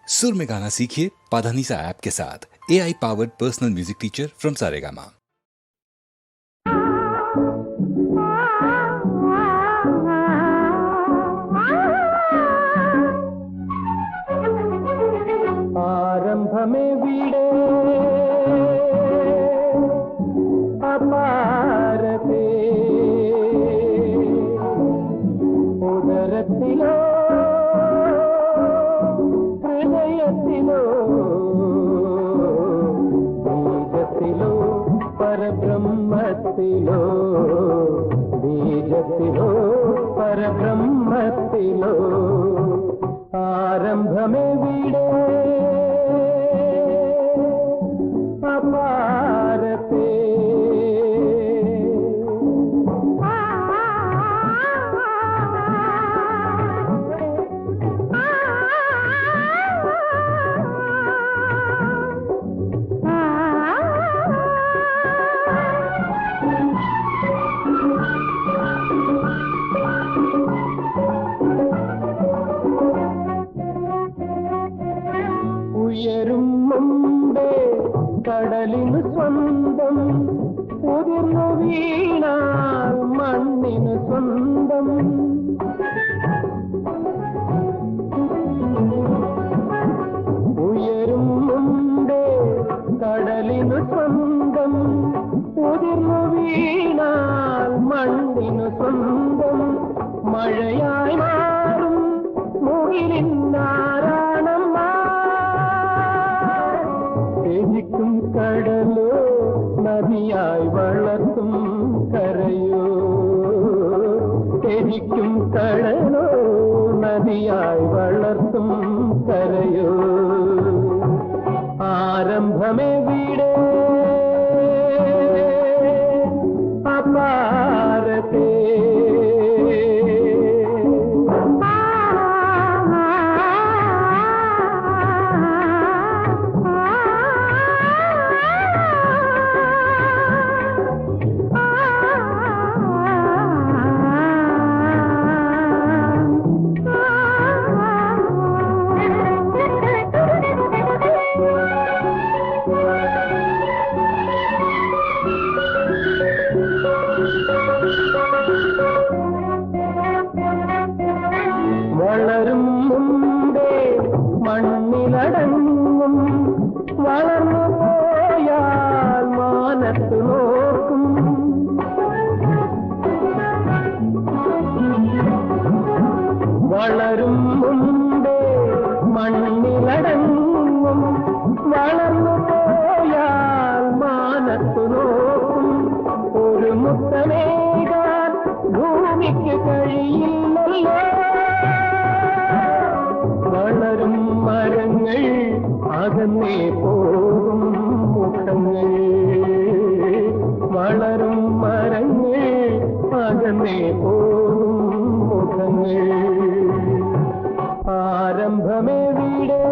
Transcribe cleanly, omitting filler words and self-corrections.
सुर में गाना सीखिए पाधानीसा ऐप के साथ। AI powered personal music teacher from Saregama. आरंभ में वीड़े अपारते उदरतिलो हृदयतिलो बीजतिलो परब्रह्मतिलो बीजतिलो परब्रह्मतिलो आरंभ में वीड़े अपारते ഉയരും മുമ്പേ കടലിന് സ്വന്തം ഉതിർന്നു വീണാൽ മണ്ണിന് സ്വന്തം ഉയരും മുമ്പേ കടലിന് സ്വന്തം ഉതിർന്നു വീണാൽ മണ്ണിന് സ്വന്തം മഴയായി മാറും മുകിലിന്നാരാണമ്മ ും കടലോ നദിയായി വളർത്തും കരയോ എനിക്കും കടലോ നദിയായി വളർത്തും കരയോ ആരംഭമേ വീടേ അപാരത്തെ വളരും മുമ്പേ മണ്ണിലടങ്ങും വളർന്നു പോയാൽ മാനത്ത് നോക്കും വളരും മുമ്പേ മണ്ണിലടങ്ങും വളർന്നു പോയാൽ മാനത്ത് നോക്കും ഒരു മുത്തമേകാൻ ഭൂമിക്ക് കഴിയില്ലല്ലോ വളരും മരങ്ങൾ അകന്നേ പോകും മുഖങ്ങൾ വളരും മരങ്ങൾ അകന്നേ പോകും മുഖങ്ങൾ ആരംഭമേ വീടേ